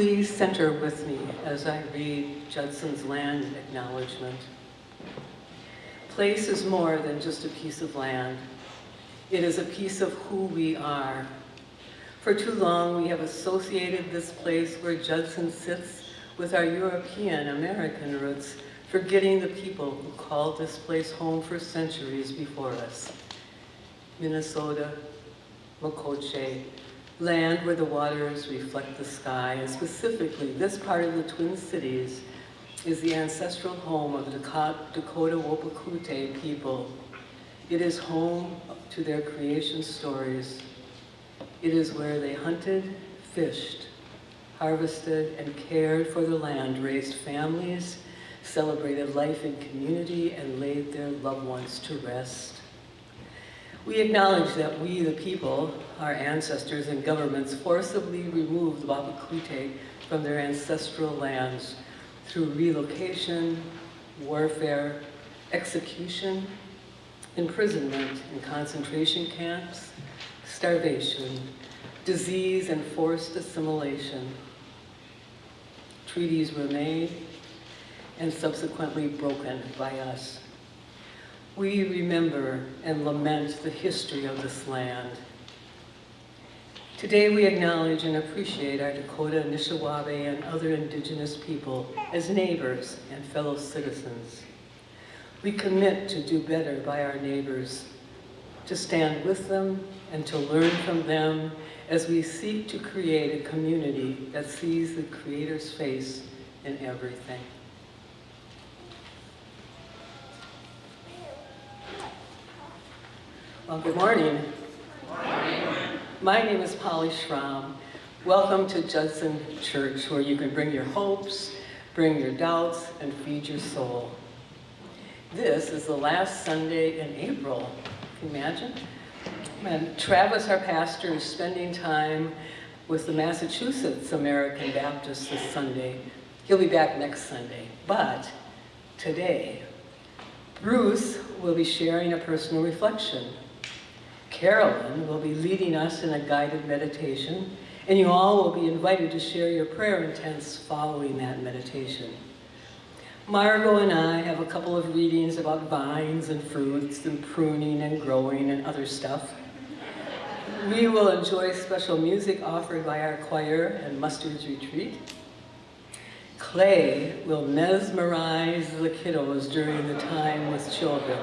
Please center with me as I read Judson's land acknowledgement. Place is more than just a piece of land. It is a piece of who we are. For too long, we have associated this place where Judson sits with our European American roots, forgetting the people who called this place home for centuries before us. Minnesota, Makoche, land where the waters reflect the sky, and specifically this part of the Twin Cities is the ancestral home of the Dakota Wapakute people. It is home to their creation stories. It is where they hunted, fished, harvested, and cared for the land, raised families, celebrated life in community, and laid their loved ones to rest. We acknowledge that we, the people, our ancestors and governments, forcibly removed the Wapakute from their ancestral lands through relocation, warfare, execution, imprisonment in concentration camps, starvation, disease, and forced assimilation. Treaties were made and subsequently broken by us. We remember and lament the history of this land. Today we acknowledge and appreciate our Dakota, Anishinaabe, and other indigenous people as neighbors and fellow citizens. We commit to do better by our neighbors, to stand with them and to learn from them as we seek to create a community that sees the Creator's face in everything. Well, good morning. Good morning. My name is Polly Schramm. Welcome to Judson Church, where you can bring your hopes, bring your doubts, and feed your soul. This is the last Sunday in April. Can you imagine? And Travis, our pastor, is spending time with the Massachusetts American Baptists this Sunday. He'll be back next Sunday. But today, Bruce will be sharing a personal reflection. Carolyn will be leading us in a guided meditation, and you all will be invited to share your prayer intents following that meditation. Margot and I have a couple of readings about vines and fruits and pruning and growing and other stuff. We will enjoy special music offered by our choir and Mustard's Retreat. Clay will mesmerize the kiddos during the time with children.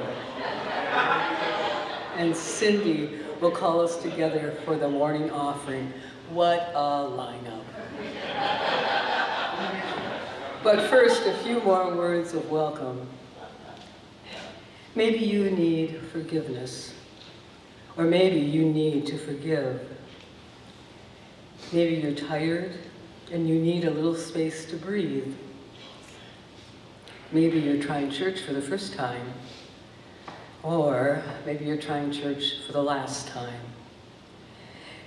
And Cindy will call us together for the morning offering. What a lineup. But first, a few more words of welcome. Maybe you need forgiveness, or maybe you need to forgive. Maybe you're tired and you need a little space to breathe. Maybe you're trying church for the first time, or maybe you're trying church for the last time.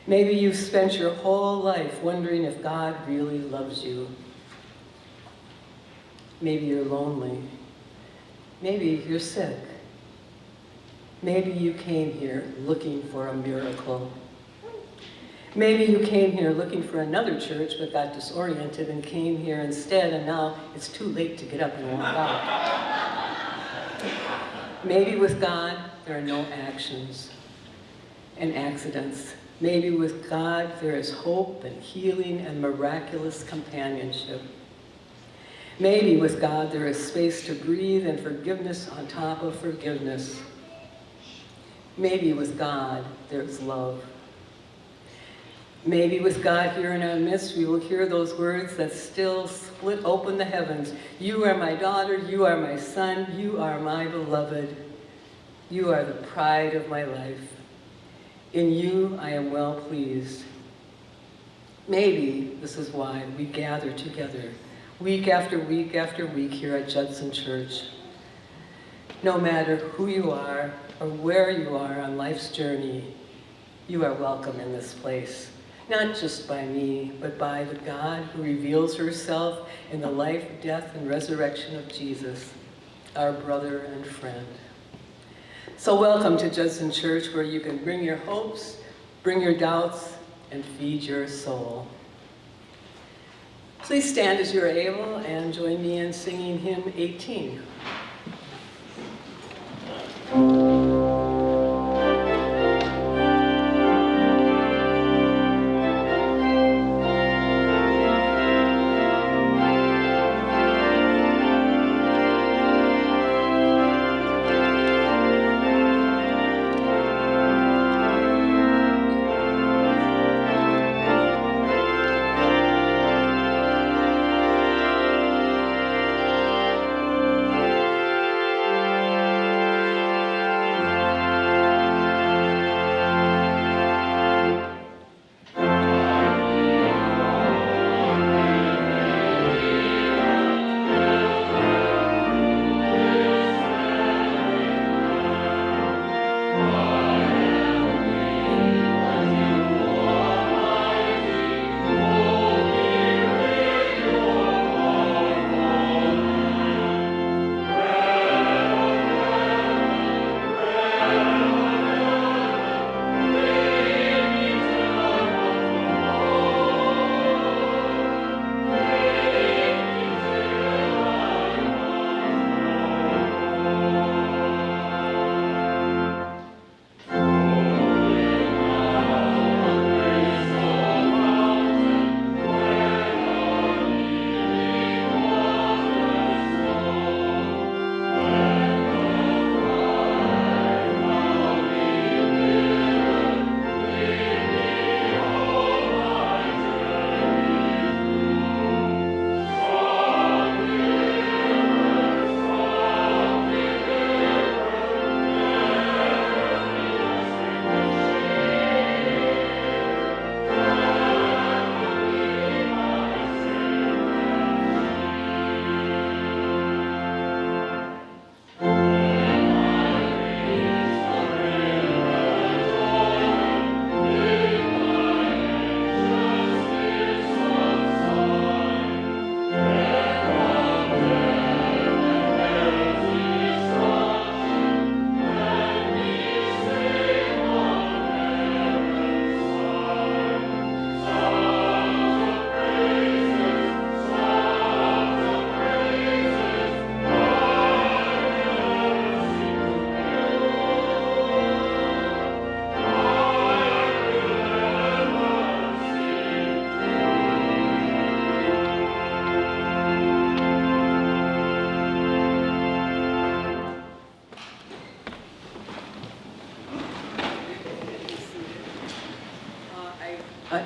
Maybe you've spent your whole life wondering if God really loves you. Maybe you're lonely. Maybe you're sick. Maybe you came here looking for a miracle. Maybe you came here looking for another church but got disoriented and came here instead, and now it's too late to get up and walk out. Maybe with God, there are no actions and accidents. Maybe with God, there is hope and healing and miraculous companionship. Maybe with God, there is space to breathe and forgiveness on top of forgiveness. Maybe with God, there's love. Maybe with God here in our midst, we will hear those words that still split open the heavens. You are my daughter, you are my son, you are my beloved. You are the pride of my life. In you, I am well pleased. Maybe this is why we gather together, week after week after week here at Judson Church. No matter who you are or where you are on life's journey, you are welcome in this place. Not just by me, but by the God who reveals herself in the life, death, and resurrection of Jesus, our brother and friend. So welcome to Judson Church, where you can bring your hopes, bring your doubts, and feed your soul. Please stand as you're able and join me in singing hymn 18.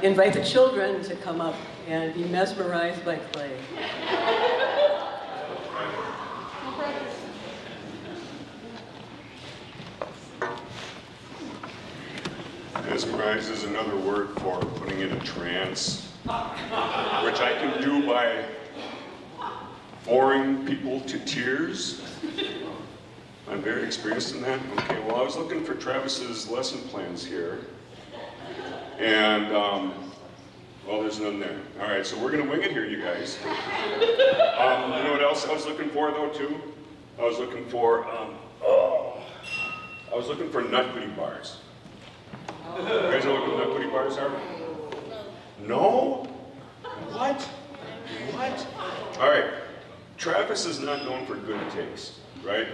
Invite the children to come up and be mesmerized by clay. Mesmerized is another word for putting in a trance, which I can do by boring people to tears. I'm very experienced in that. Okay, well, I was looking for Travis's lesson plans here. And, well, there's none there. All right, so we're going to wing it here, you guys. You know what else I was looking for, though, too? I was looking for, nut goodie bars. You guys know what nut goodie bars are? No? What? What? All right, Travis is not known for good taste, right?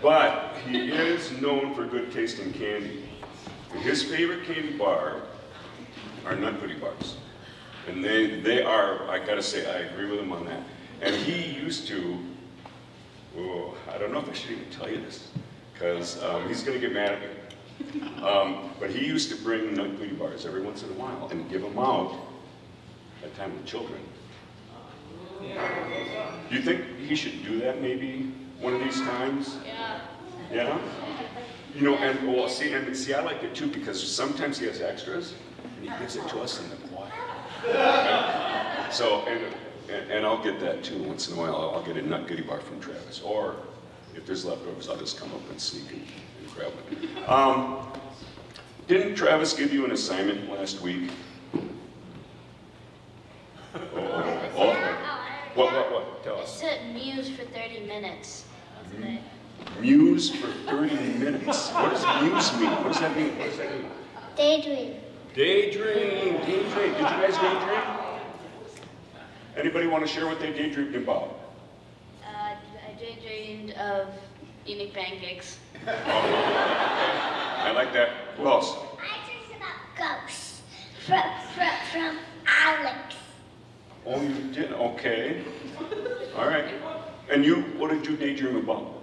But he is known for good taste in candy. And his favorite candy bar are nut goodie bars. And they are, I gotta say, I agree with him on that. And he used to, I don't know if I should even tell you this, because he's gonna get mad at me. But he used to bring nut goodie bars every once in a while and give them out at time with children. Do you think he should do that maybe one of these times? Yeah. Yeah? You know, and well, see, I like it too, because sometimes he has extras, and he gives it to us in the choir. Okay? So, and I'll get that too once in a while. I'll get a nut goodie bar from Travis, or if there's leftovers, I'll just come up and sneak and grab it. Didn't Travis give you an assignment last week? What? Tell It us. said muse for 30 minutes today. Muse for 30 minutes. What does muse mean? What does that mean? Daydream. Daydream. Did you guys daydream? Anybody want to share what they daydreamed about? I daydreamed of eating pancakes. I like that. Who else? I dreamed about ghosts from Alex. Oh, you did? Okay. All right. And you, what did you daydream about?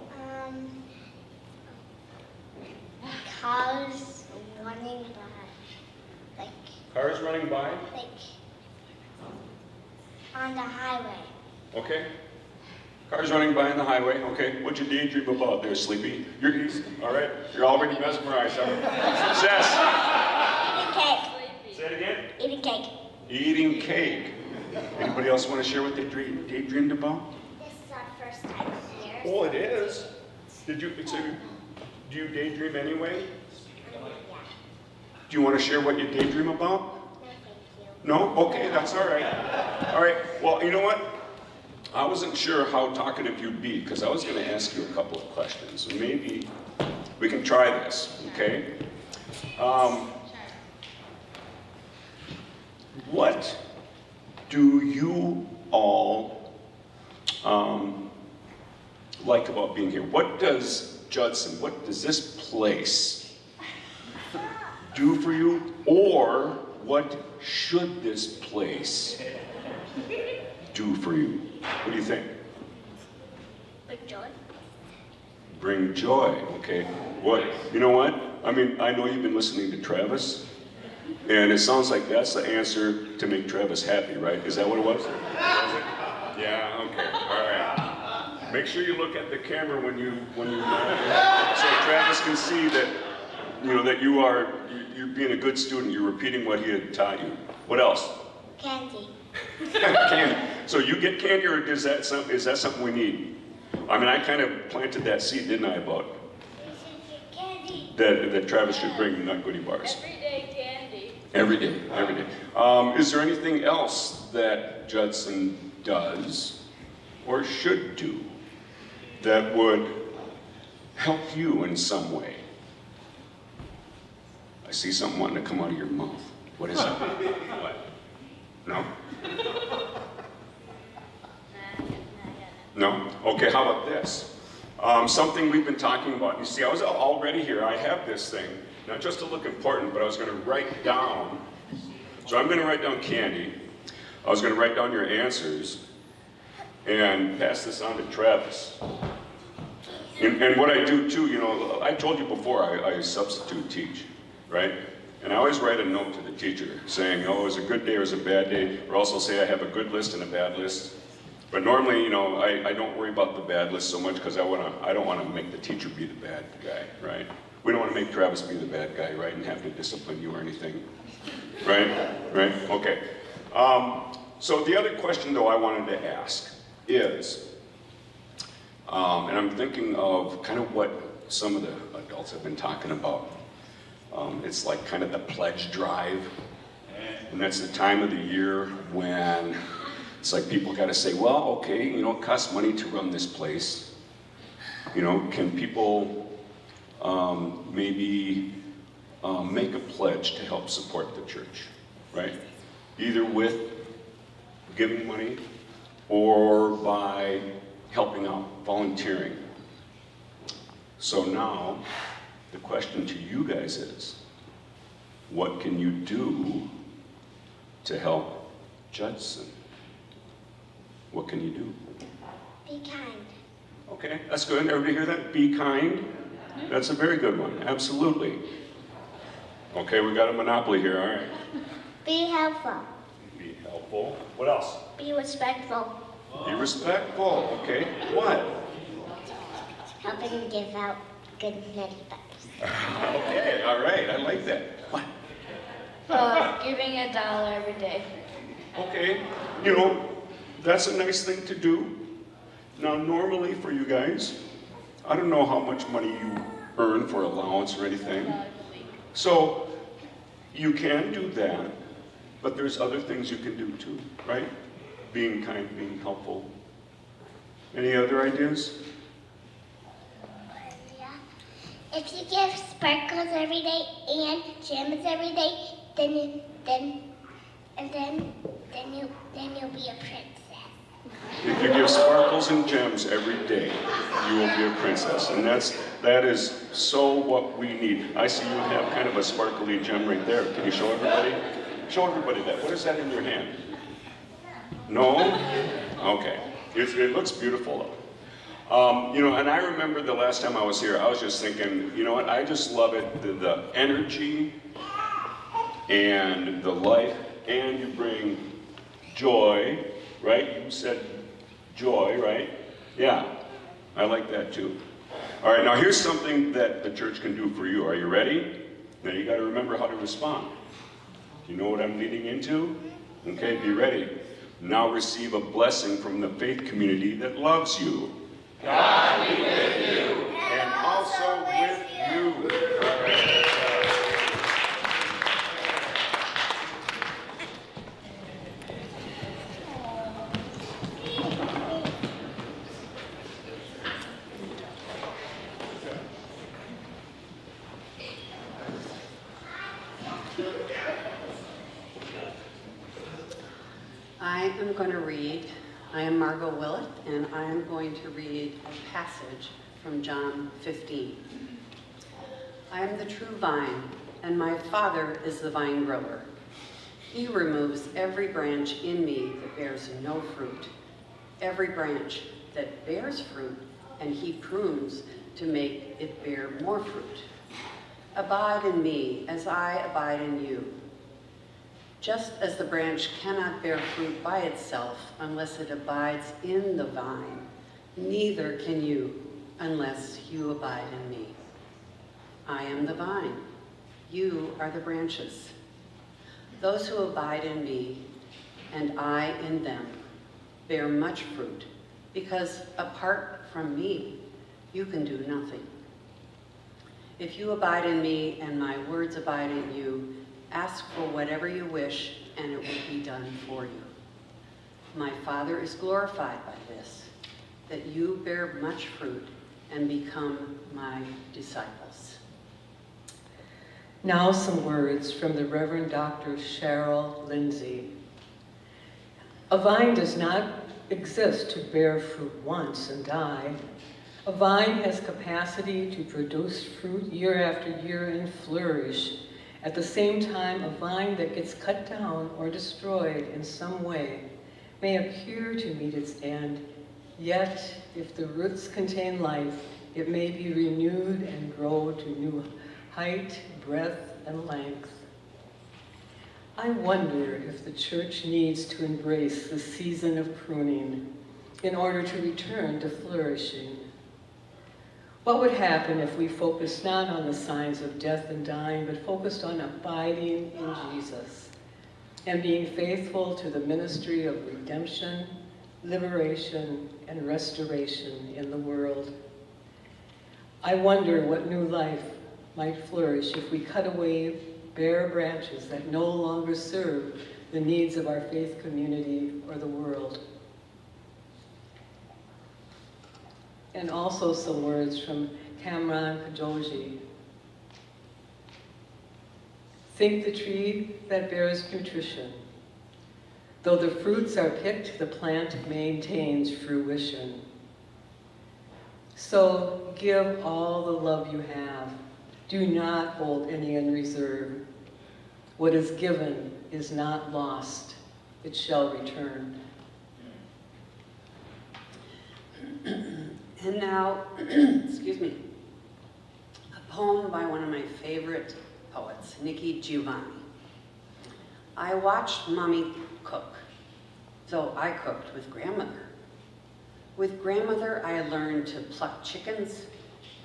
Cars running by, Cars running by? like on the highway. Okay. Cars running by on the highway. Okay. What'd you daydream about there, Sleepy? You're all right. You're already mesmerized. Success. Eating cake. Say it again. Eating cake. Eating cake. Anybody else want to share what they daydreamed about? This is our first time here. Oh, it is. Did you? So, do you daydream anyway? Yeah. Do you want to share what you daydream about? No, thank you. No? Okay, that's all right. All right. Well, you know what? I wasn't sure how talkative you'd be because I was going to ask you a couple of questions. So maybe we can try this, okay? What do you all like about being here? What does Judson, what does this place do for you? Or what should this place do for you? What do you think? Big joy. Bring joy, okay. What, you know what? I mean, I know you've been listening to Travis, and it sounds like that's the answer to make Travis happy, right? Is that what it was? Was it? Yeah, okay, all right. Make sure you look at the camera when you so Travis can see that, you know, that you're being a good student, you're repeating what he had taught you. What else? Candy. Candy. So you get candy, or is that something we need? I mean, I kind of planted that seed, didn't I, about You should get candy. that Travis should bring nut goodie bars. Everyday candy. Every day, every day. Is there anything else that Judson does or should do that would help you in some way? I see something wanting to come out of your mouth. What is it? What? No? No? Okay, how about this? Something we've been talking about. You see, I was already here. I have this thing, not just to look important, but I was going to write down. So I'm going to write down candy. I was going to write down your answers and pass this on to Travis. And what I do too, you know, I told you before, I substitute teach, right? And I always write a note to the teacher saying, oh, it was a good day or it was a bad day, or also say I have a good list and a bad list. But normally, you know, I don't worry about the bad list so much because I don't want to make the teacher be the bad guy, right? We don't want to make Travis be the bad guy, right, and have to discipline you or anything, right? Right? Okay. So the other question, though, I wanted to ask is, and I'm thinking of kind of what some of the adults have been talking about. It's like kind of the pledge drive, and that's the time of the year when it's like people got to say, well, okay, you know, it costs money to run this place. You know, can people maybe make a pledge to help support the church, right? Either with giving money or by helping out, volunteering. So now, the question to you guys is, what can you do to help Judson? What can you do? Be kind. Okay, that's good. Everybody hear that? Be kind. That's a very good one. Absolutely. Okay, we got a monopoly here. All right. Be helpful. Be helpful. What else? Be respectful. Be respectful. Okay. What? Helping give out good nutty bucks. Okay. All right. I like that. What? Giving $1 every day. Okay. You know, that's a nice thing to do. Now, normally for you guys, I don't know how much money you earn for allowance or anything. So you can do that, but there's other things you can do too, right? Being kind, being helpful. Any other ideas? Yeah. If you give sparkles every day and gems every day, then you'll be a princess. If you give sparkles and gems every day, you will be a princess. And that is so what we need. I see you have kind of a sparkly gem right there. Can you show everybody? Show everybody that. What is that in your hand? No? Okay. It looks beautiful though. You know, and I remember the last time I was here, I was just thinking, you know what, I just love it, the energy and the life, and you bring joy, right? You said joy, right? Yeah, I like that too. All right, now here's something that the church can do for you. Are you ready? Now you got to remember how to respond. Do you know what I'm leading into? Okay, be ready. Now receive a blessing from the faith community that loves you. God be with you. And also with you. I am going to read, I am Margot Willett, and I am going to read a passage from John 15. I am the true vine, and my Father is the vine grower. He removes every branch in me that bears no fruit, every branch that bears fruit, and he prunes to make it bear more fruit. Abide in me as I abide in you. Just as the branch cannot bear fruit by itself unless it abides in the vine, neither can you unless you abide in me. I am the vine, you are the branches. Those who abide in me and I in them bear much fruit, because apart from me, you can do nothing. If you abide in me and my words abide in you, ask for whatever you wish, and it will be done for you. My Father is glorified by this, that you bear much fruit and become my disciples. Now some words from the Reverend Dr. Cheryl Lindsay. A vine does not exist to bear fruit once and die. A vine has capacity to produce fruit year after year and flourish. At the same time, a vine that gets cut down or destroyed in some way may appear to meet its end, yet if the roots contain life, it may be renewed and grow to new height, breadth, and length. I wonder if the church needs to embrace the season of pruning in order to return to flourishing. What would happen if we focused not on the signs of death and dying, but focused on abiding in Jesus and being faithful to the ministry of redemption, liberation, and restoration in the world? I wonder what new life might flourish if we cut away bare branches that no longer serve the needs of our faith community or the world. And also some words from Kamran Kajoji. Think the tree that bears nutrition. Though the fruits are picked, the plant maintains fruition. So give all the love you have. Do not hold any in reserve. What is given is not lost. It shall return. And now, excuse me, a poem by one of my favorite poets, Nikki Giovanni. I watched Mommy cook, though I cooked with grandmother. With grandmother, I learned to pluck chickens,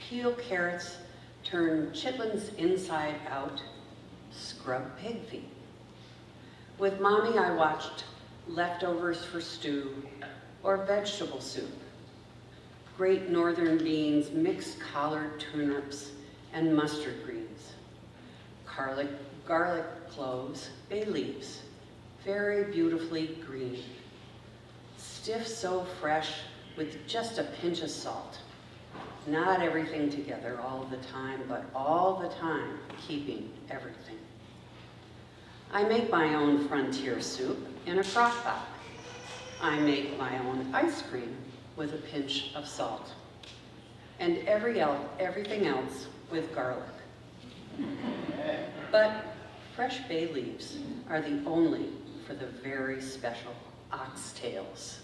peel carrots, turn chitlins inside out, scrub pig feet. With Mommy, I watched leftovers for stew or vegetable soup. Great northern beans, mixed collard turnips, and mustard greens. Garlic cloves, bay leaves, very beautifully green. Stiff so fresh with just a pinch of salt. Not everything together all the time, but all the time keeping everything. I make my own frontier soup in a crock pot. I make my own ice cream with a pinch of salt, and everything else with garlic. But fresh bay leaves are the only for the very special oxtails.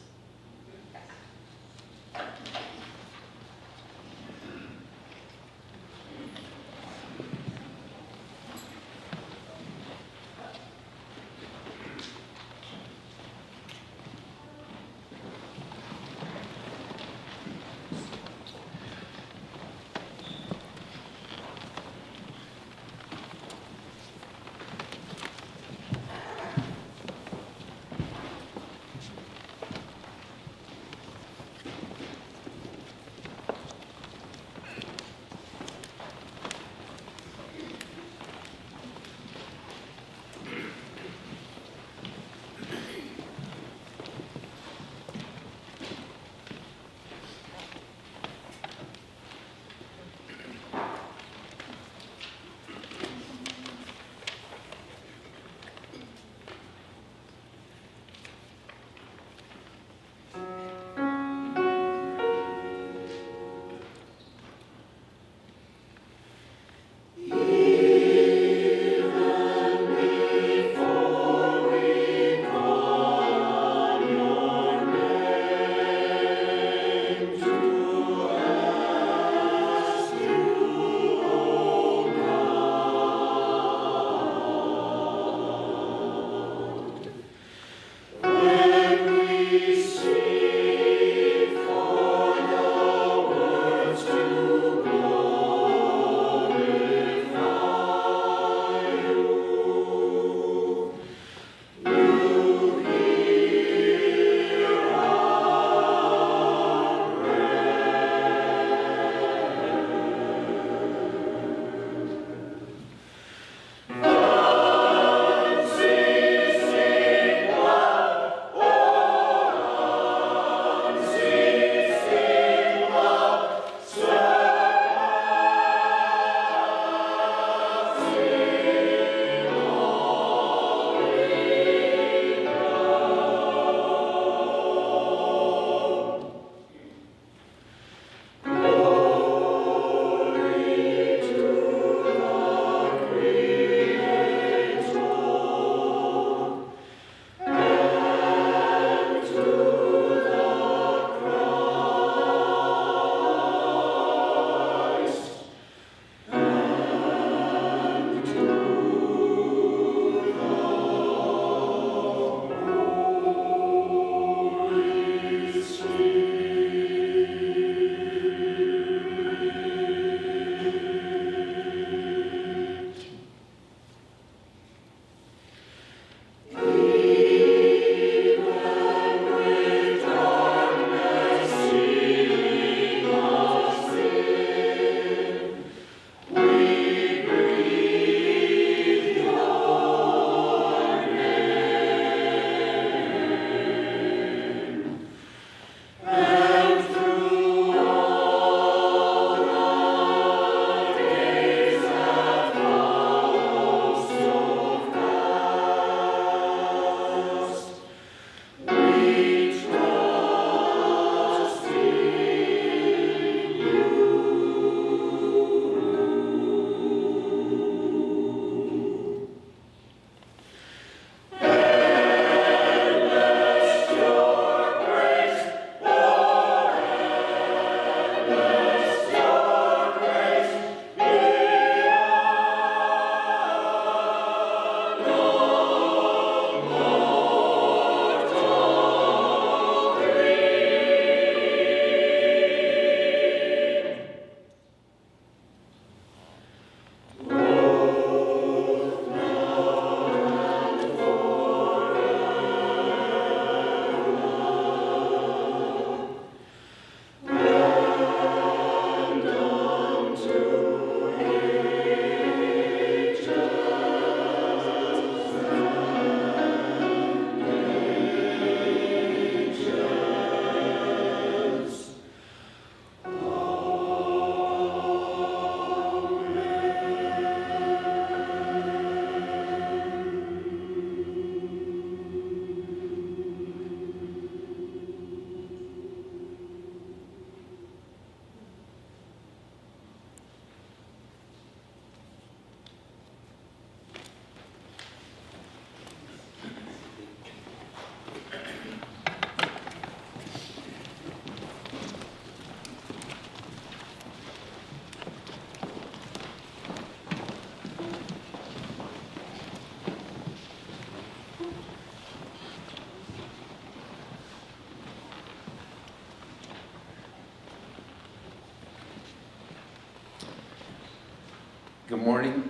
Good morning.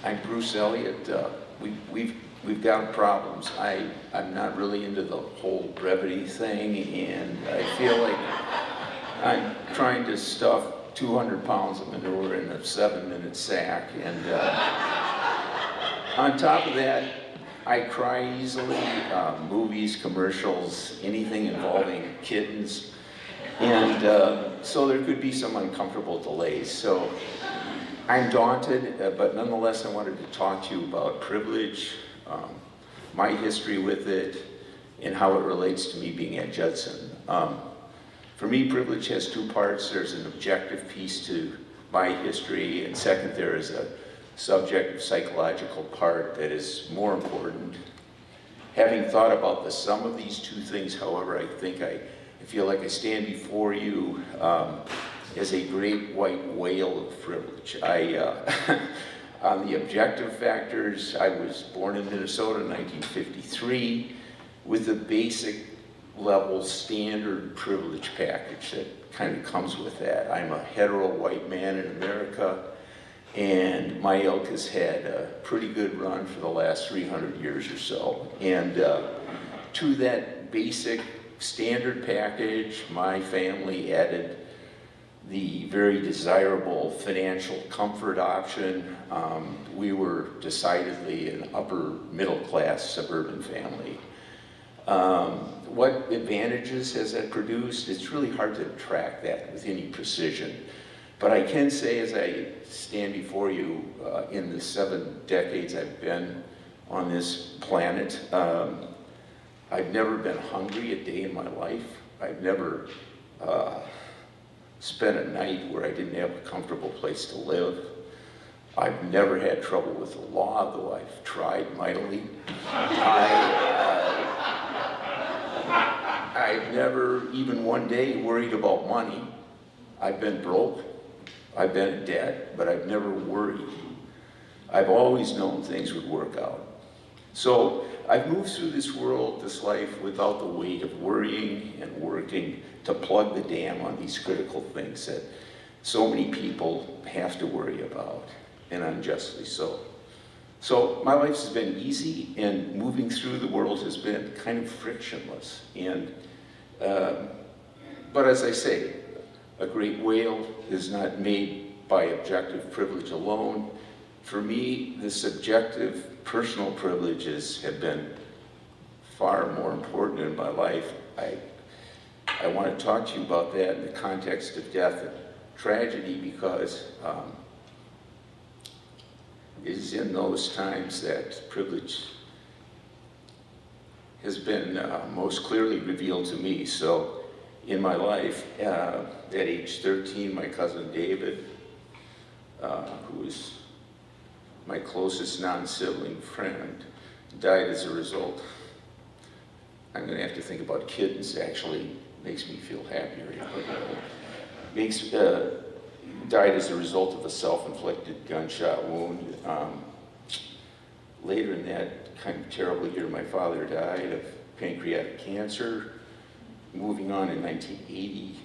I'm Bruce Elliott. We've got problems. I'm not really into the whole brevity thing, and I feel like I'm trying to stuff 200 pounds of manure in a 7-minute sack. And on top of that, I cry easily. Movies, commercials, anything involving kittens. And so there could be some uncomfortable delays. So I'm daunted, but nonetheless I wanted to talk to you about privilege, my history with it, and how it relates to me being at Judson. For me, privilege has two parts. There's an objective piece to my history, and second, there is a subjective psychological part that is more important. Having thought about the sum of these two things, however, I feel like I stand before you as a great white whale of privilege. On the objective factors, I was born in Minnesota in 1953 with the basic level standard privilege package that kind of comes with that. I'm a hetero white man in America, and my ilk has had a pretty good run for the last 300 years or so. And to that basic standard package, my family added the very desirable financial comfort option. We were decidedly an upper middle class suburban family. What advantages has that produced? It's really hard to track that with any precision. But I can say, as I stand before you, in the 7 decades I've been on this planet, I've never been hungry a day in my life. I've never spent a night where I didn't have a comfortable place to live. I've never had trouble with the law, though I've tried mightily. I've never, even one day, worried about money. I've been broke, I've been in debt, but I've never worried. I've always known things would work out. So I've moved through this world, this life, without the weight of worrying and working to plug the dam on these critical things that so many people have to worry about, and unjustly so. So my life has been easy, and moving through the world has been kind of frictionless. And but as I say, a great whale is not made by objective privilege alone. For me, the subjective personal privileges have been far more important in my life. I want to talk to you about that in the context of death and tragedy, because it is in those times that privilege has been most clearly revealed to me. So in my life, at age 13, my cousin David, who was my closest non-sibling friend, died as a result. I'm going to have to think about kittens, actually. Makes me feel happier. Died as a result of a self-inflicted gunshot wound. Later in that kind of terrible year, my father died of pancreatic cancer. Moving on in 1980,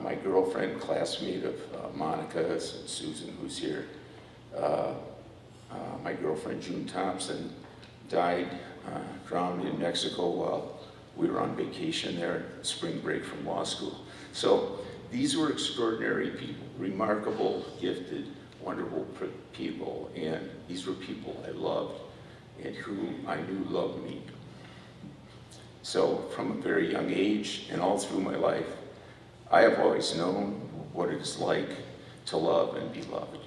my girlfriend, classmate of Monica's and Susan, who's here, my girlfriend June Thompson died, drowned in Mexico while we were on vacation there, spring break from law school. So these were extraordinary people, remarkable, gifted, wonderful people, and these were people I loved and who I knew loved me. So from a very young age and all through my life, I have always known what it is like to love and be loved,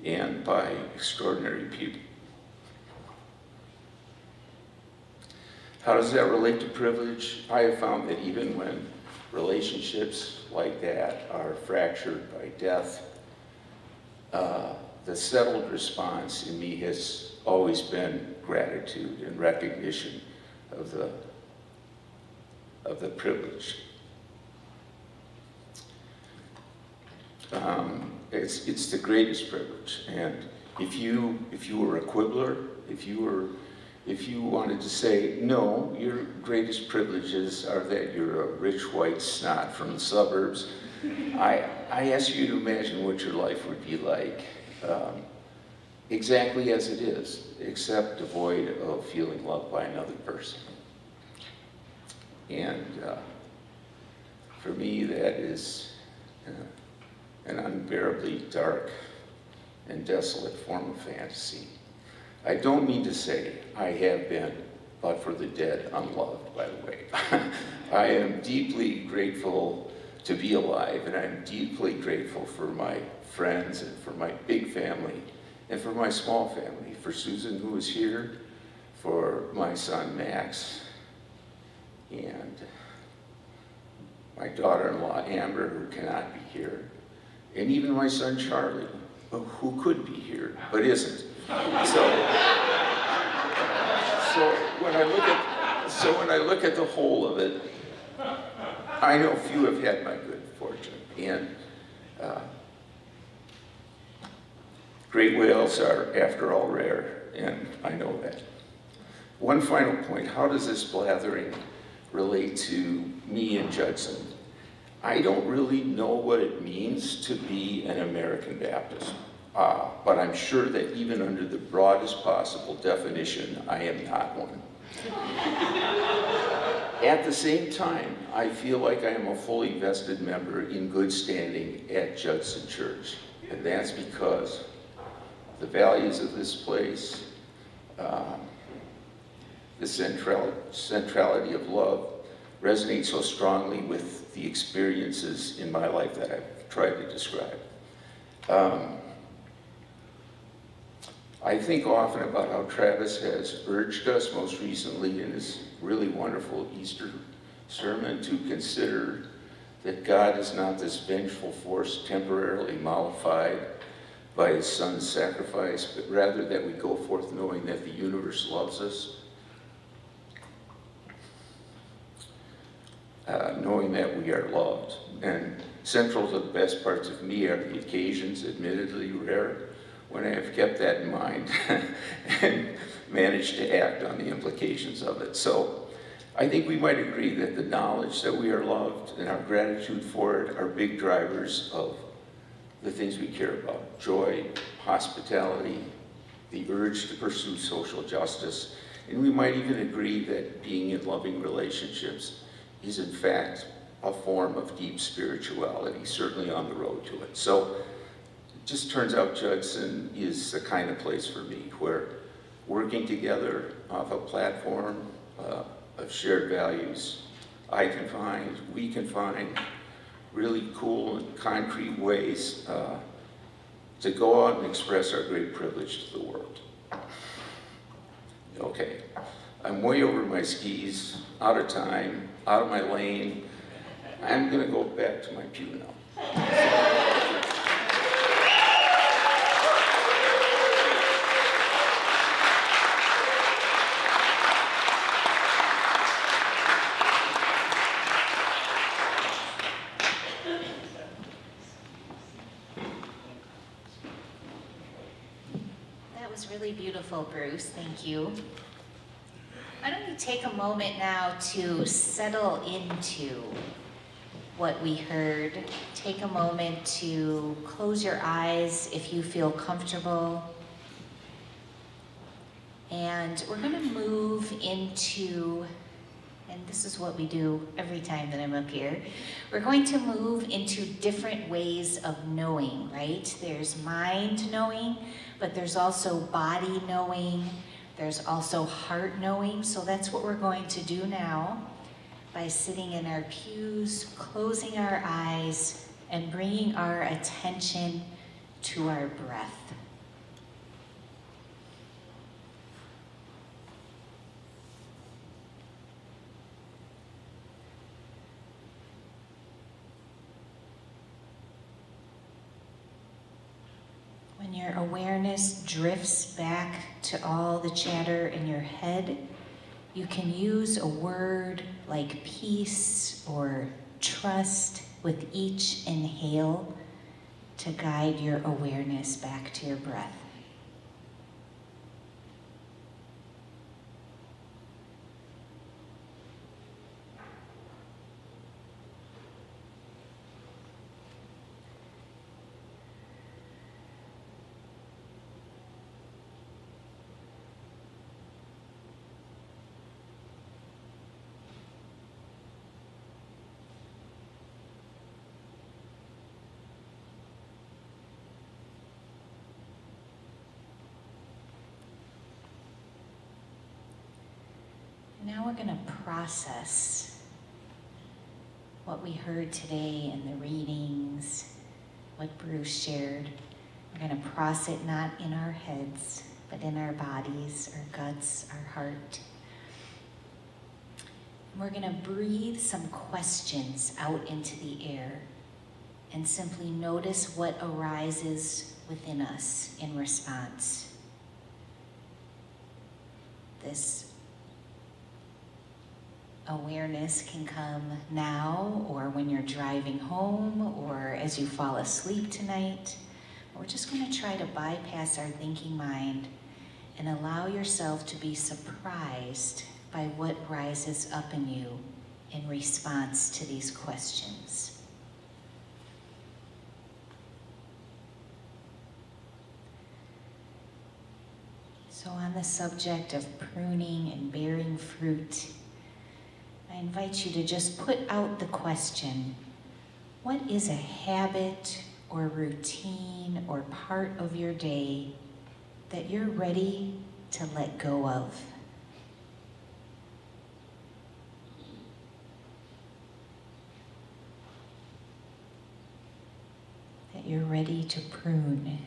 and by extraordinary people. How does that relate to privilege? I have found that even when relationships like that are fractured by death, the settled response in me has always been gratitude and recognition of the privilege. It's the greatest privilege, and if you were a quibbler, if you were if you wanted to say, no, your greatest privileges are that you're a rich white snot from the suburbs, I ask you to imagine what your life would be like, exactly as it is, except devoid of feeling loved by another person. And for me, that is an unbearably dark and desolate form of fantasy. I don't mean to say I have been, but for the dead, unloved, by the way. I am deeply grateful to be alive, and I'm deeply grateful for my friends and for my big family and for my small family, for Susan, who is here, for my son, Max, and my daughter-in-law, Amber, who cannot be here, and even my son, Charlie, who could be here, but isn't. So when I look at the whole of it, I know few have had my good fortune, and great whales are, after all, rare, and I know that. One final point, how does this blathering relate to me and Judson? I don't really know what it means to be an American Baptist, but I'm sure that even under the broadest possible definition, I am not one. At the same time, I feel like I am a fully vested member in good standing at Judson Church, and that's because the values of this place, the centrality of love, resonate so strongly with the experiences in my life that I've tried to describe. I think often about how Travis has urged us most recently in his really wonderful Easter sermon to consider that God is not this vengeful force temporarily mollified by his son's sacrifice, but rather that we go forth knowing that the universe loves us, knowing that we are loved. And central to the best parts of me are the occasions, admittedly rare, when I have kept that in mind and managed to act on the implications of it. So I think we might agree that the knowledge that we are loved and our gratitude for it are big drivers of the things we care about: joy, hospitality, the urge to pursue social justice. And we might even agree that being in loving relationships is in fact a form of deep spirituality, certainly on the road to it. So it just turns out Judson is the kind of place for me where working together off a platform of shared values, we can find really cool and concrete ways to go out and express our great privilege to the world. Okay, I'm way over my skis, out of time, out of my lane. I'm gonna go back to my pew now. That was really beautiful, Bruce. Thank you. Why don't you take a moment now to settle into what we heard. Take a moment to close your eyes if you feel comfortable. And we're going to move into, and this is what we do every time that I'm up here, we're going to move into different ways of knowing, right? There's mind knowing, but there's also body knowing, there's also heart knowing. So that's what we're going to do now by sitting in our pews, closing our eyes, and bringing our attention to our breath. When your awareness drifts back to all the chatter in your head, you can use a word like peace or trust with each inhale to guide your awareness back to your breath. Now we're going to process what we heard today in the readings, what Bruce shared. We're going to process it not in our heads, but in our bodies, our guts, our heart. And we're going to breathe some questions out into the air and simply notice what arises within us in response. This awareness can come now, or when you're driving home, or as you fall asleep tonight. We're just going to try to bypass our thinking mind and allow yourself to be surprised by what rises up in you in response to these questions. So on the subject of pruning and bearing fruit, I invite you to just put out the question, what is a habit or routine or part of your day that you're ready to let go of? That you're ready to prune.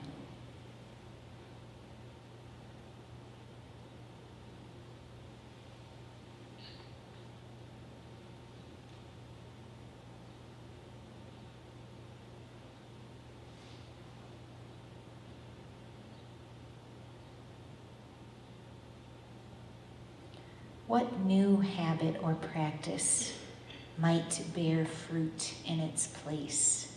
What new habit or practice might bear fruit in its place?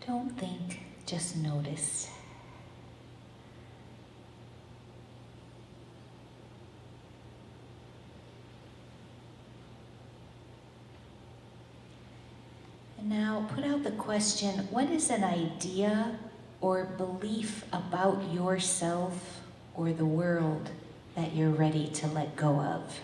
Don't think, just notice. And now put out the question, what is an idea or belief about yourself or the world that you're ready to let go of?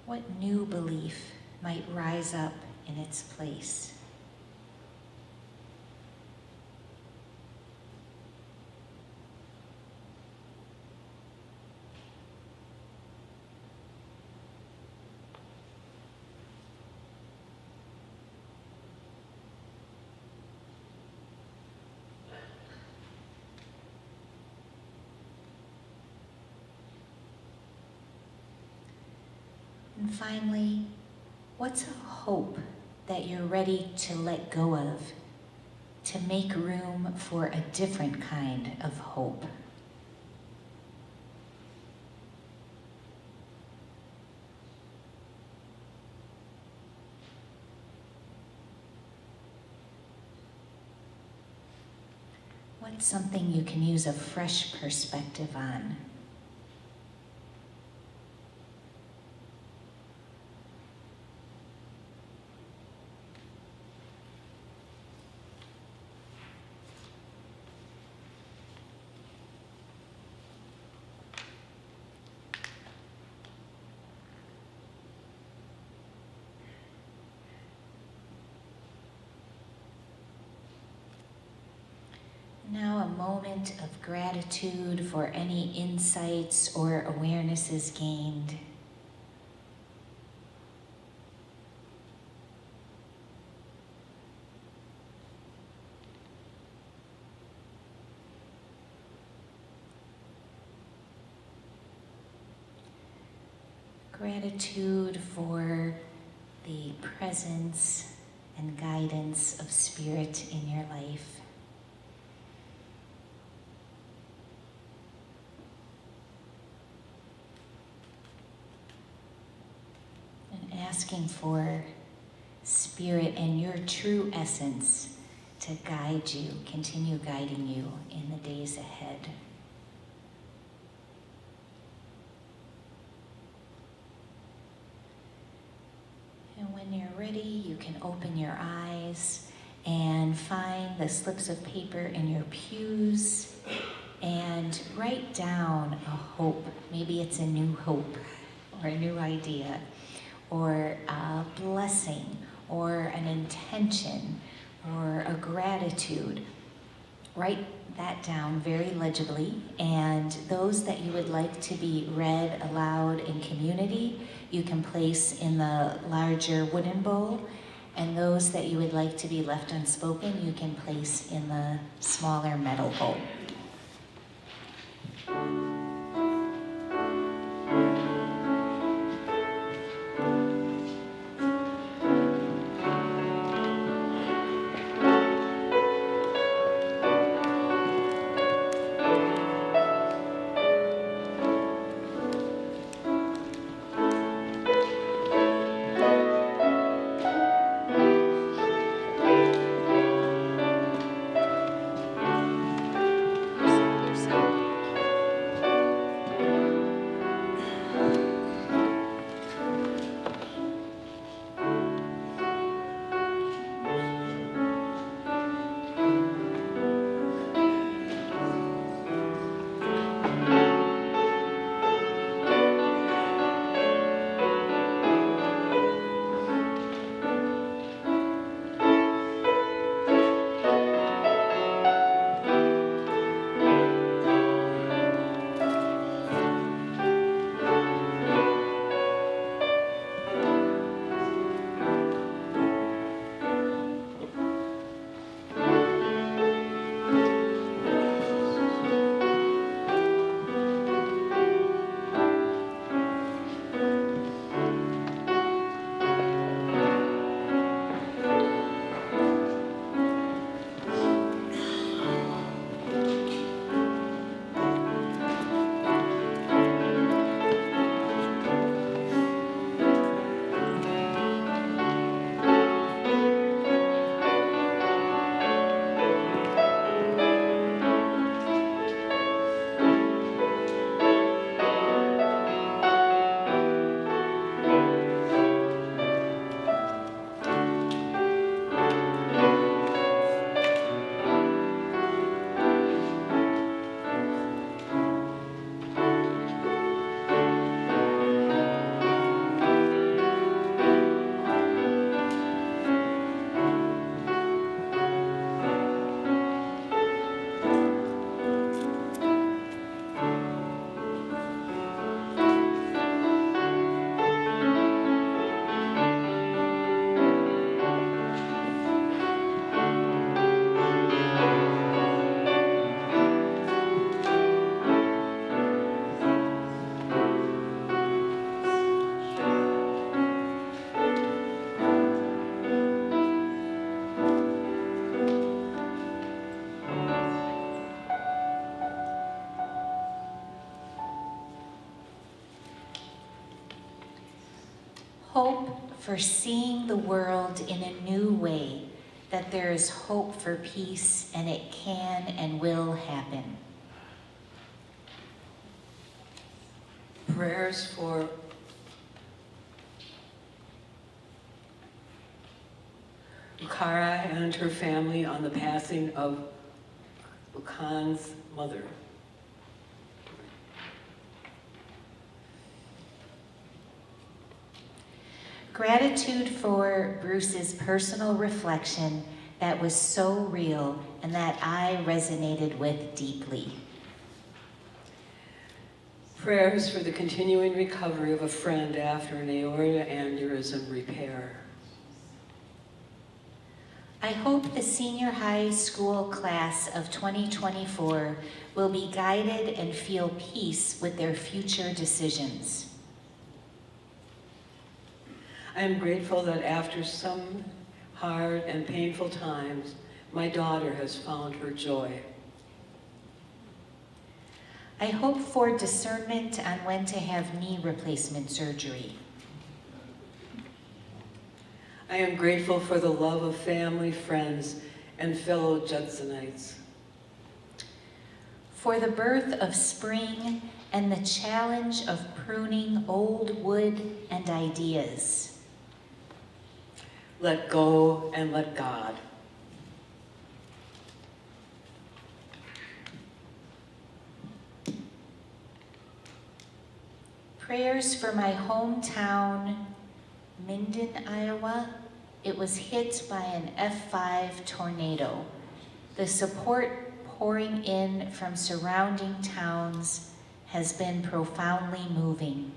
What new belief might rise up in its place? And finally, what's a hope that you're ready to let go of, to make room for a different kind of hope? What's something you can use a fresh perspective on? Now a moment of gratitude for any insights or awarenesses gained. Gratitude for the presence and guidance of Spirit in your life. asking for Spirit and your true essence to guide you, continue guiding you in the days ahead. And when you're ready, you can open your eyes and find the slips of paper in your pews and write down a hope. Maybe it's a new hope or a new idea or a blessing or an intention or a gratitude. Write that down very legibly, and those that you would like to be read aloud in community, you can place in the larger wooden bowl, and those that you would like to be left unspoken, you can place in the smaller metal bowl. Hope for seeing the world in a new way, that there is hope for peace and it can and will happen. Prayers for Ukara and her family on the passing of Ukan's mother. Gratitude for Bruce's personal reflection that was so real and that I resonated with deeply. Prayers for the continuing recovery of a friend after an aorta aneurysm repair. I hope the senior high school class of 2024 will be guided and feel peace with their future decisions. I am grateful that after some hard and painful times, my daughter has found her joy. I hope for discernment on when to have knee replacement surgery. I am grateful for the love of family, friends, and fellow Judsonites. For the birth of spring and the challenge of pruning old wood and ideas. Let go and let God. Prayers for my hometown, Minden, Iowa. It was hit by an F5 tornado. The support pouring in from surrounding towns has been profoundly moving.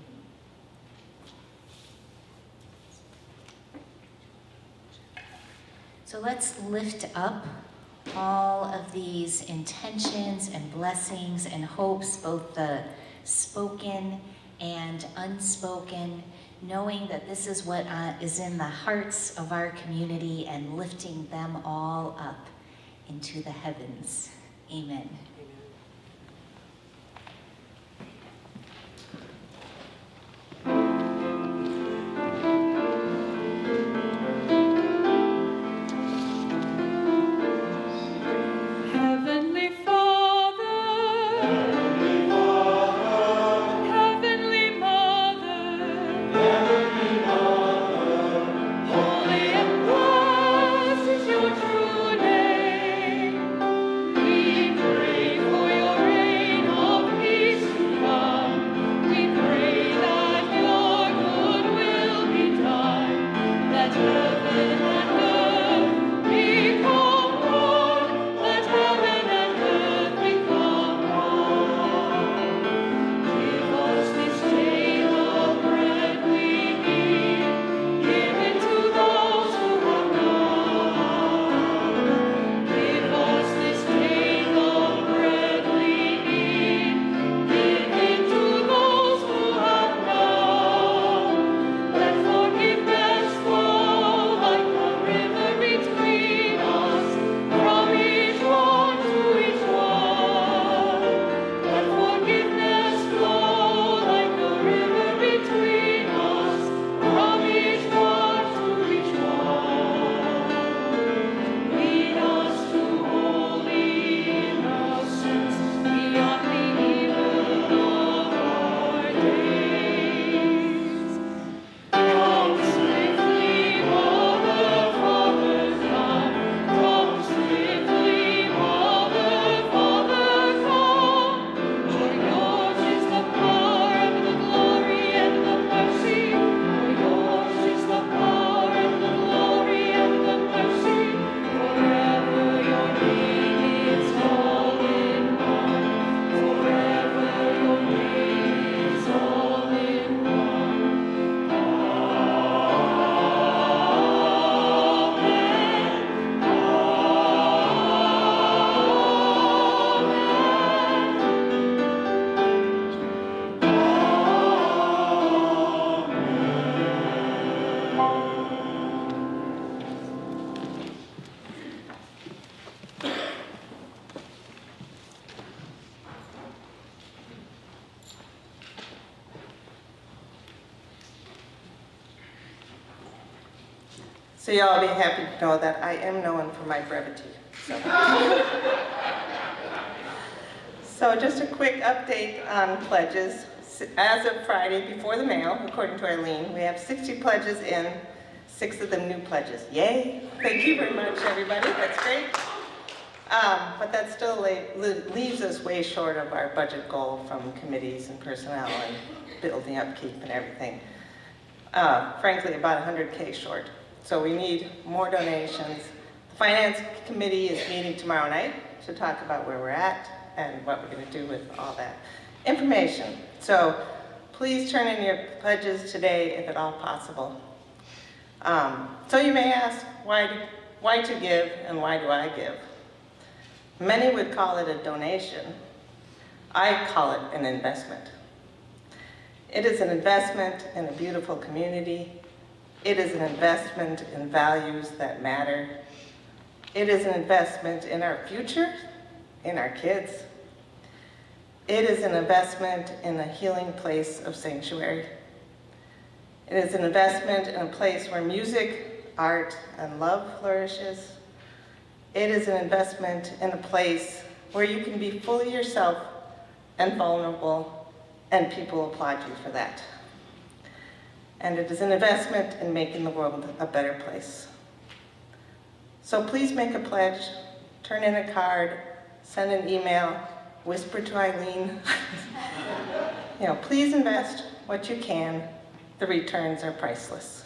So let's lift up all of these intentions and blessings and hopes, both the spoken and unspoken, knowing that this is what is in the hearts of our community and lifting them all up into the heavens. Amen. Heavenly Father, Heavenly Mother, holy and blessed is your true name. We pray for your reign of peace to come. We pray that your good will be done, that heaven and earth become one, that heaven and earth become one. Give us this day the bread we need, give it to those who have none. Give us this day the bread we need, give it to those who have none. Let forgiveness flow like a river between us, from each one to each one. Let forgiveness flow like a river between us, from each one to each one. Lead us to holy innocence beyond the evil of our days. Come swiftly, Mother, Father, come. Come swiftly, Mother, Father, come. For yours is the power and the glory and the mercy. For yours is the power and the glory and the mercy. Forever your name is all in one. Forever your name is all in one. So y'all be happy to know that I am known for my brevity. So just a quick update on pledges. As of Friday before the mail, according to Eileen, we have 60 pledges in, 6 of them new pledges. Yay! Thank you very much, everybody. That's great. But that still leaves us way short of our budget goal from committees and personnel and building upkeep and everything. Frankly, about 100K short. So we need more donations. The Finance Committee is meeting tomorrow night to talk about where we're at and what we're going to do with all that information. So please turn in your pledges today if at all possible. So you may ask, why to give and why do I give? Many would call it a donation. I call it an investment. It is an investment in a beautiful community. It is an investment in values that matter. It is an investment in our future, in our kids. It is an investment in a healing place of sanctuary. It is an investment in a place where music, art, and love flourishes. It is an investment in a place where you can be fully yourself and vulnerable, and people applaud you for that. And it is an investment in making the world a better place. So please make a pledge, turn in a card, send an email, whisper to Eileen. Please invest what you can. The returns are priceless.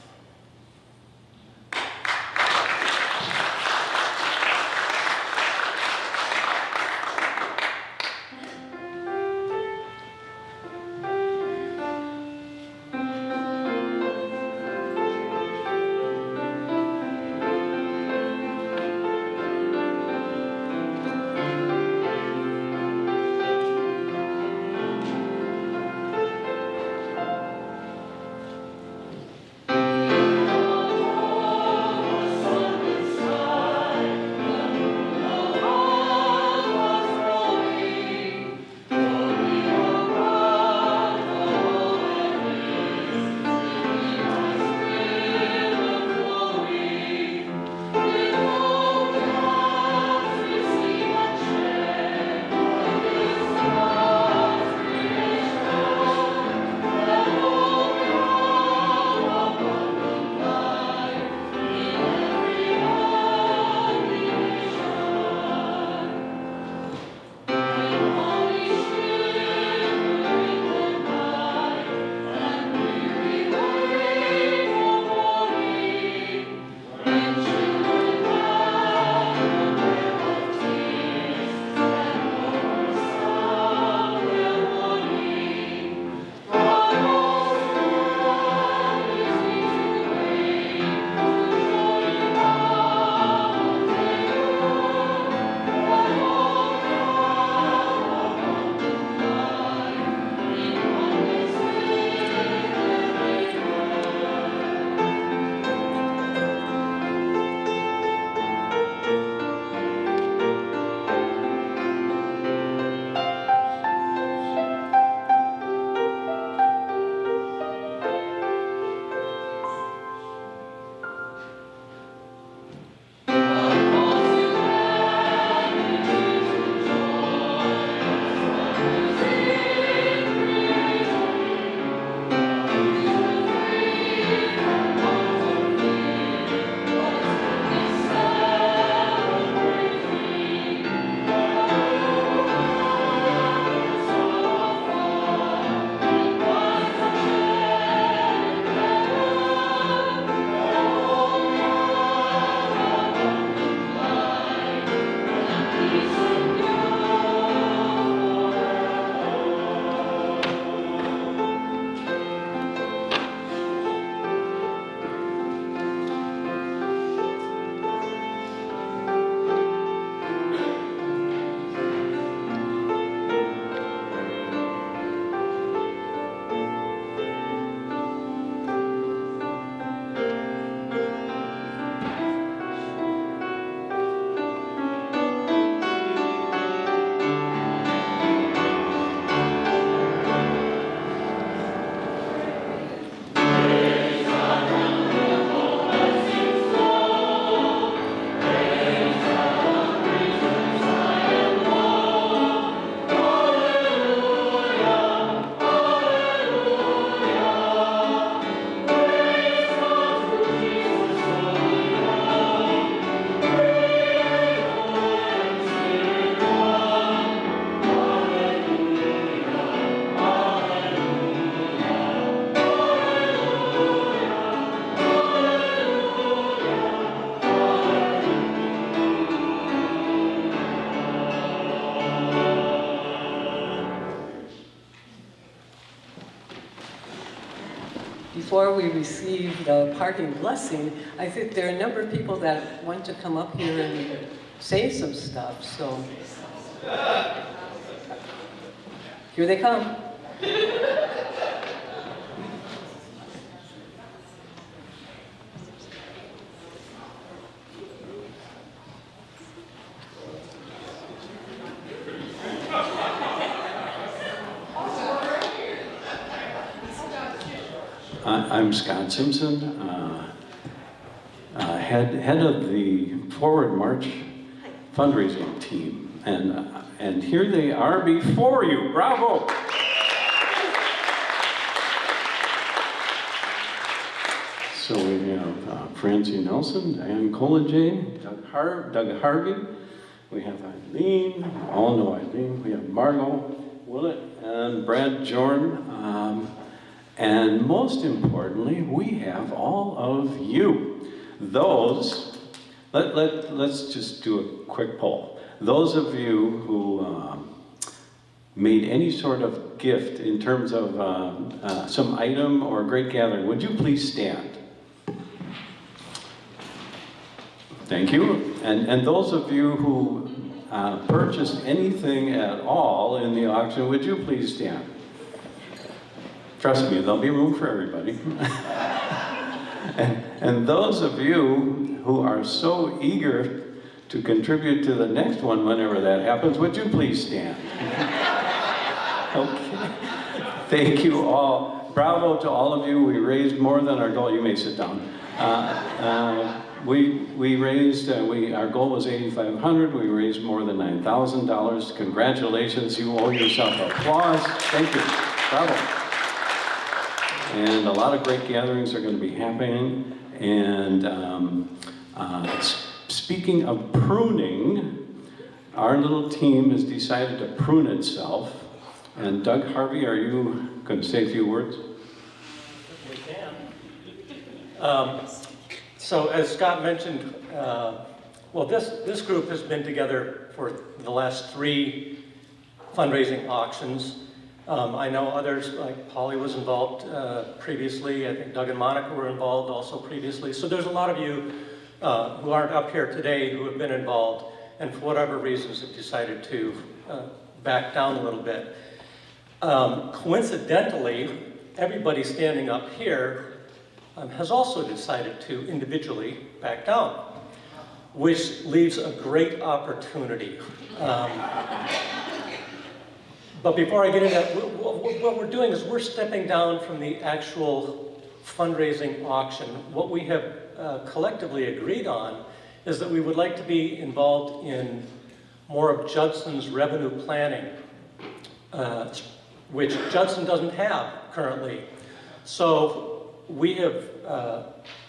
Before we receive the parting blessing, I think there are a number of people that want to come up here and say some stuff, so here they come. I'm Scott Simpson. head of the Forward March fundraising team. And here they are before you. Bravo! So we have Francie Nelson, Diane Colangay, Doug Harvey. We have Eileen, all know Eileen. We have Margot Willett and Brad Jordan. And most importantly, we have all of you. Those, let's just do a quick poll. Those of you who made any sort of gift in terms of some item or great gathering, would you please stand? Thank you. And those of you who purchased anything at all in the auction, would you please stand? Trust me, there'll be room for everybody. and those of you who are so eager to contribute to the next one whenever that happens, would you please stand? Okay. Thank you all. Bravo to all of you. We raised more than our goal. You may sit down. We raised, our goal was $8,500. We raised more than $9,000. Congratulations. You owe yourself applause. Thank you. Bravo. And a lot of great gatherings are going to be happening. And speaking of pruning, our little team has decided to prune itself. And Doug Harvey, are you going to say a few words? We can. So as Scott mentioned, well, this group has been together for the last 3 fundraising auctions. I know others, like Polly was involved previously. I think Doug and Monica were involved also previously. So there's a lot of you who aren't up here today who have been involved and for whatever reasons have decided to back down a little bit. Coincidentally, everybody standing up here has also decided to individually back down, which leaves a great opportunity. But before I get into that, what we're doing is we're stepping down from the actual fundraising auction. What we have collectively agreed on is that we would like to be involved in more of Judson's revenue planning, which Judson doesn't have currently. So we have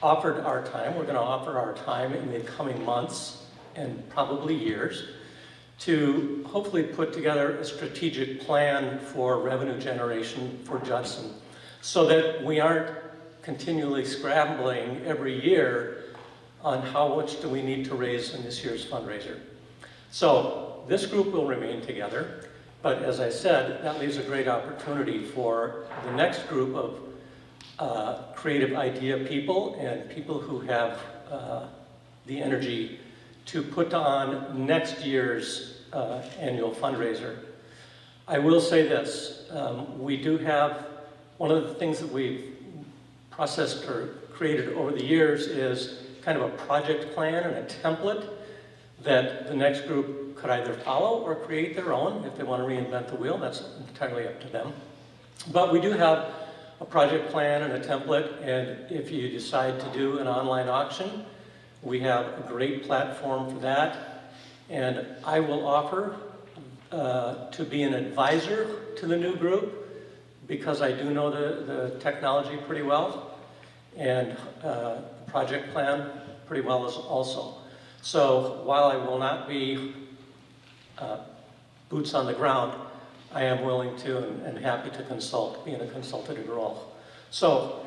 offered our time, we're going to offer our time in the coming months and probably years to hopefully put together a strategic plan for revenue generation for Judson so that we aren't continually scrambling every year on how much do we need to raise in this year's fundraiser. So this group will remain together, but as I said, that leaves a great opportunity for the next group of creative idea people and people who have the energy to put on next year's annual fundraiser. I will say this, we do have, one of the things that we've processed or created over the years is kind of a project plan and a template that the next group could either follow or create their own. If they want to reinvent the wheel, that's entirely up to them. But we do have a project plan and a template, and if you decide to do an online auction, we have a great platform for that. And I will offer to be an advisor to the new group because I do know the technology pretty well, and the project plan pretty well as also. So while I will not be boots on the ground, I am willing to and happy to consult, be in a consultative role. So,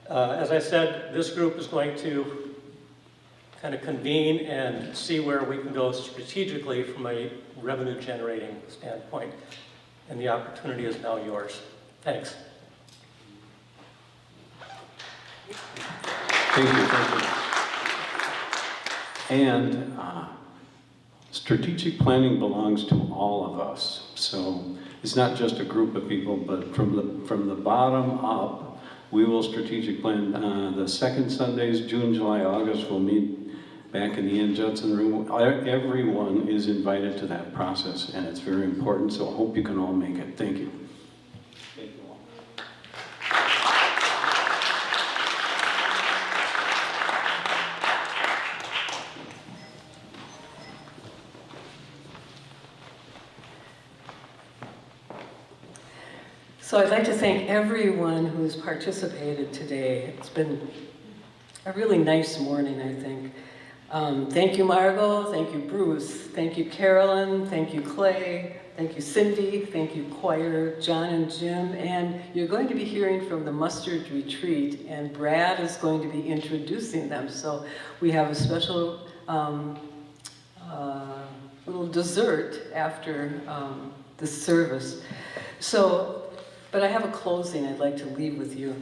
as I said, this group is going to kind of convene and see where we can go strategically from a revenue generating standpoint. And the opportunity is now yours. Thanks. Thank you. And strategic planning belongs to all of us. So it's not just a group of people, but from the bottom up, we will strategic plan. The second Sundays, June, July, August, we'll meet back in the Ian Judson room. Everyone is invited to that process, and it's very important, so I hope you can all make it. Thank you. Thank you all. So I'd like to thank everyone who's participated today. It's been a really nice morning, I think. Thank you, Margot. Thank you, Bruce. Thank you, Carolyn. Thank you, Clay. Thank you, Cindy. Thank you, choir, John and Jim. And you're going to be hearing from the Mustard Retreat, and Brad is going to be introducing them. So we have a special little dessert after this service. But I have a closing I'd like to leave with you.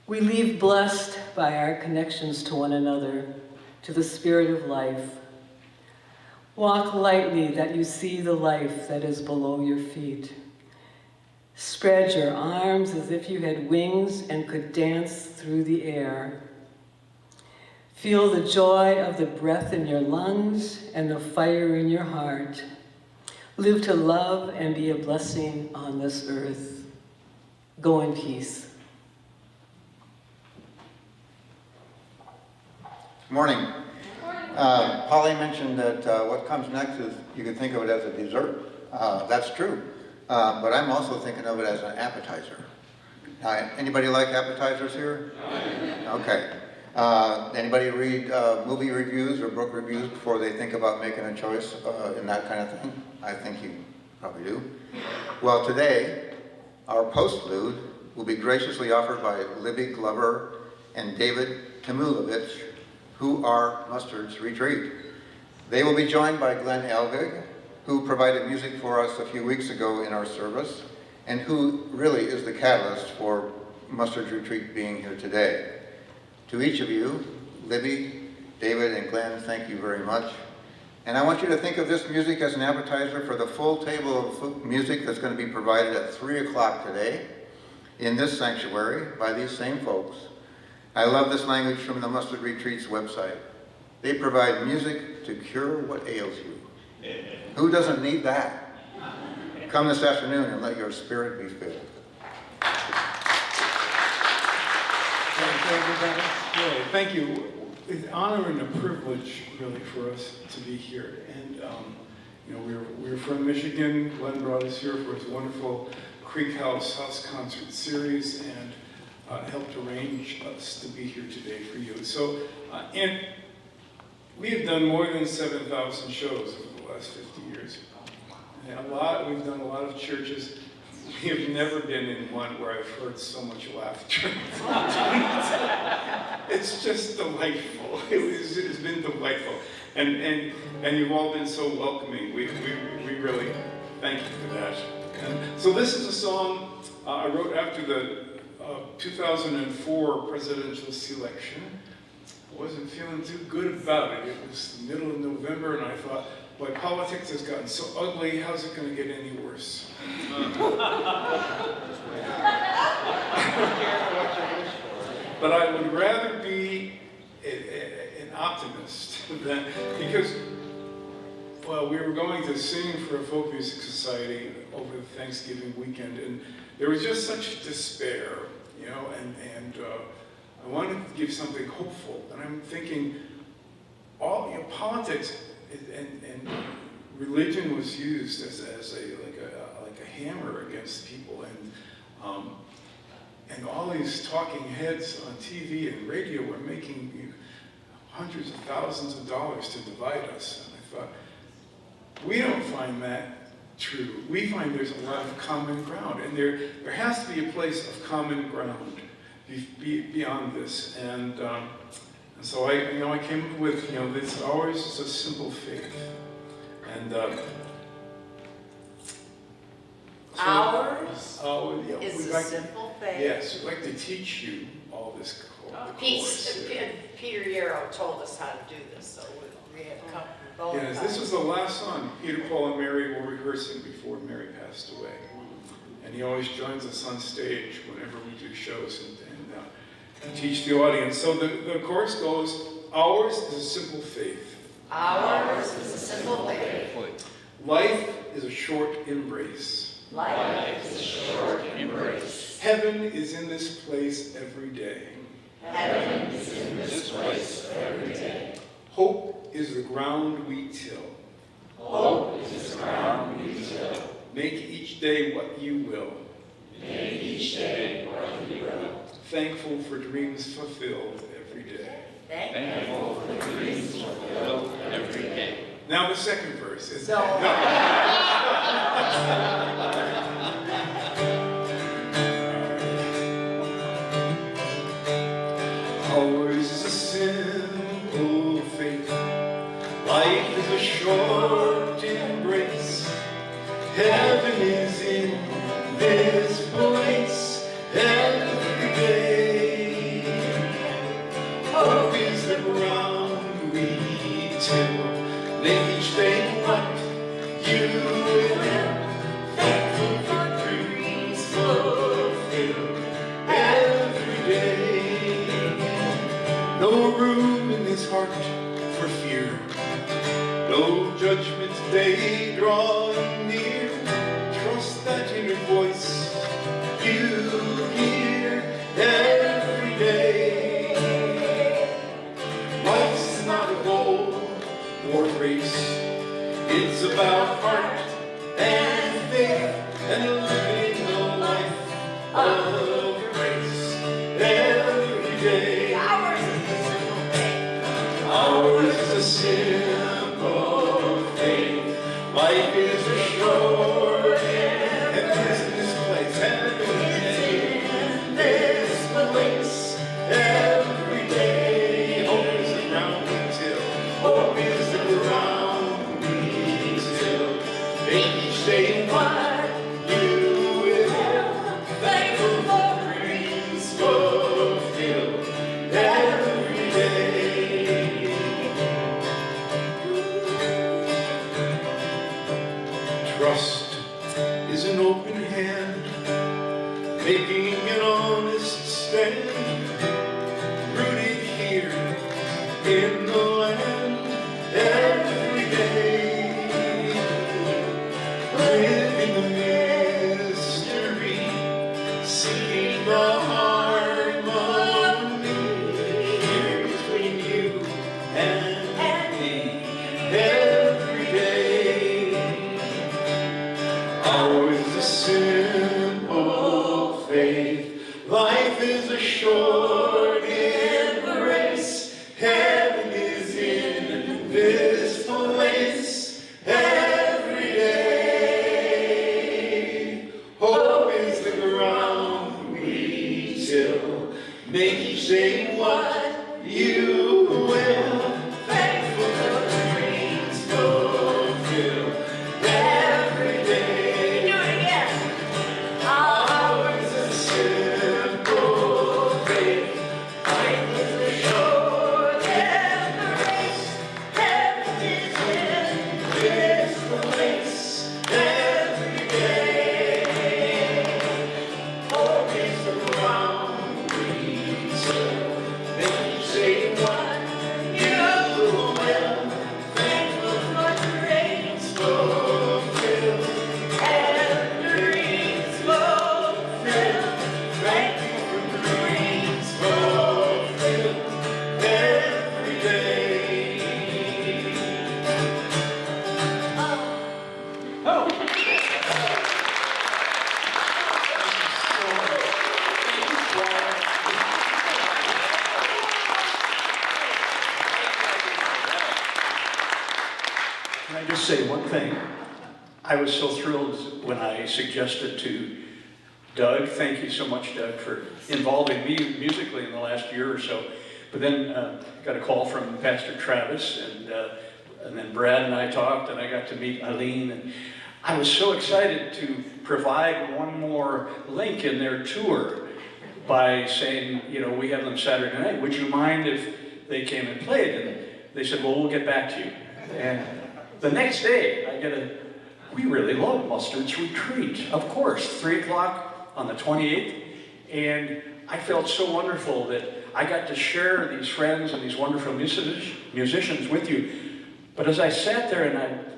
We leave blessed by our connections to one another, to the spirit of life. Walk lightly that you see the life that is below your feet. Spread your arms as if you had wings and could dance through the air. Feel the joy of the breath in your lungs and the fire in your heart. Live to love and be a blessing on this earth. Go in peace. Morning. Polly mentioned that what comes next is, you can think of it as a dessert. That's true. But I'm also thinking of it as an appetizer. Anybody like appetizers here? Okay. Anybody read movie reviews or book reviews before they think about making a choice in that kind of thing? I think you probably do. Well, today, our postlude will be graciously offered by Libby Glover and David Timulovich, who are Mustard's Retreat. They will be joined by Glenn Elvig, who provided music for us a few weeks ago in our service, and who really is the catalyst for Mustard's Retreat being here today. To each of you, Libby, David, and Glenn, thank you very much. And I want you to think of this music as an appetizer for the full table of music that's going to be provided at 3 o'clock today in this sanctuary by these same folks. I love this language from the Mustard Retreat's website. They provide music to cure what ails you. Who doesn't need that? Come this afternoon and let your spirit be filled. Thank you. It's an honor and a privilege, really, for us to be here. And you know, we're from Michigan. Glenn brought us here for his wonderful Creek House concert series, and helped arrange us to be here today for you. So, and we have done more than 7,000 shows over the last 50 years. And we've done a lot of churches. We have never been in one where I've heard so much laughter. It's just delightful. It's been delightful. And you've all been so welcoming. We really thank you for that. And so this is a song I wrote after the 2004 presidential election. I wasn't feeling too good about it. It was the middle of November, and I thought, boy, politics has gotten so ugly, how's it going to get any worse? But I would rather be an optimist than, because, well, we were going to sing for a folk music society over the Thanksgiving weekend, and there was just such despair, you know, and I wanted to give something hopeful, and I'm thinking, politics and religion was used as a hammer against people, and all these talking heads on TV and radio were making hundreds of thousands of dollars to divide us. And I thought, we don't find that true. We find there's a lot of common ground, and there has to be a place of common ground beyond this. And so I came up with, this ours is a simple faith. And ours yeah, is a simple faith. Yes, we'd like to teach you all this. Peter Yarrow told us how to do this, so we have come. Yes, this was the last song Peter, Paul, and Mary were rehearsing before Mary passed away. And he always joins us on stage whenever we do shows and teach the audience. So the chorus goes, ours is a simple faith. Ours is a simple faith. Life is a short embrace. Life is a short embrace. Heaven is in this place every day. Heaven is in this place every day. Hope is the ground we till. Hope is the ground we till. Make each day what you will. day. Thankful for dreams fulfilled every day. Thankful for dreams fulfilled every day. Now the second verse is Ours is a simple faith. Life is a short embrace. Heaven is in this place every day. Hope is the ground we till. Make each day what you will. Thankful for dreams fulfilled every day. No room in this heart for fear. No judgment day drawing near. Trust that inner voice you hear every day. Life's not a goal or race. It's about heart and faith and living a life of grace every day. Ours is a simple faith. Life is a short and this place and this place every day. Hope is the ground we till. Hope is the ground we till. Make each day what you will. Thankful for dreams fulfilled every day. Trust is an open hand, making an honest stand, rooted here in the land every day. Living the mystery, seeking the harmony here between you and me every day. Ours is a simple faith. Life is a short embrace. Heaven is in this place every day. Hope is the ground we till. Make each day what you will. Thankful for dreams fulfilled every day. Do it again. Ours is a simple faith. Life is a short embrace. Heaven is in this place every day. Hope is the ground we till. Make each day what you will. Thankful for dreams fulfilled and dreams fulfilled. Thankful for dreams fulfilled every day. Oh. Can I just say one thing? I was so thrilled when I suggested to Doug, thank you so much, Doug, for involving me musically in the last year or so. But then got a call from Pastor Travis, and then Brad and I talked, and I got to meet Eileen, and I was so excited to provide one more link in their tour by saying, you know, we have them Saturday night. Would you mind if they came and played? And they said, well, we'll get back to you. And the next day, I get a, we really love Mustard's Retreat. Of course, 3 o'clock on the 28th. And I felt so wonderful that I got to share these friends and these wonderful musicians with you. But as I sat there and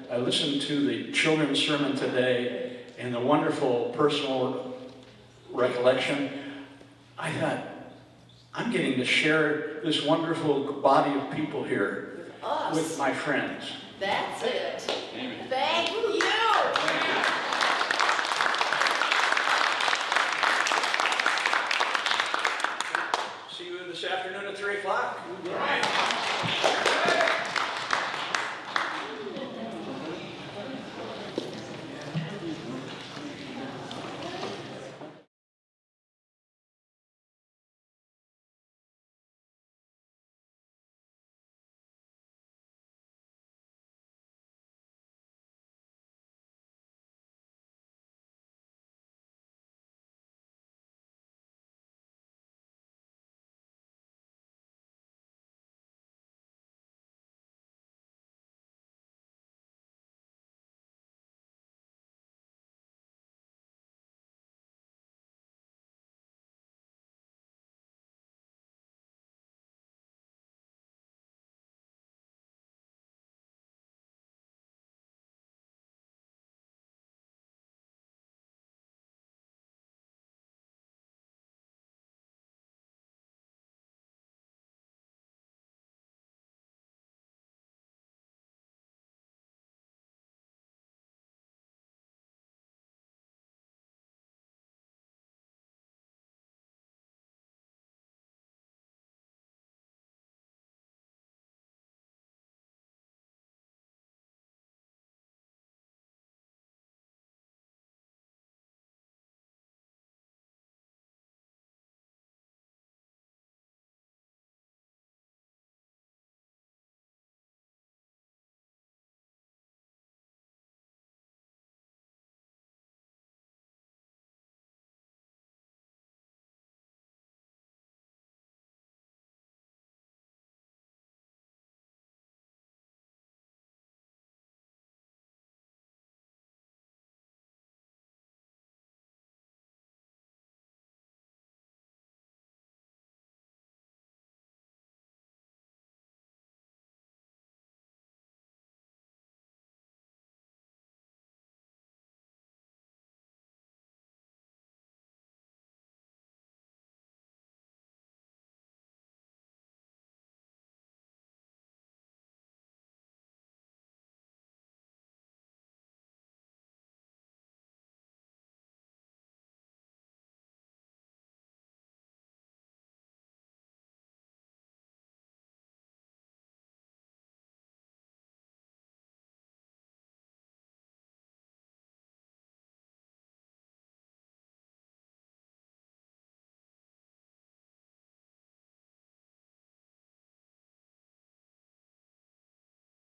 I listened to the children's sermon today and the wonderful personal recollection, I thought, I'm getting to share this wonderful body of people here with my friends. That's it.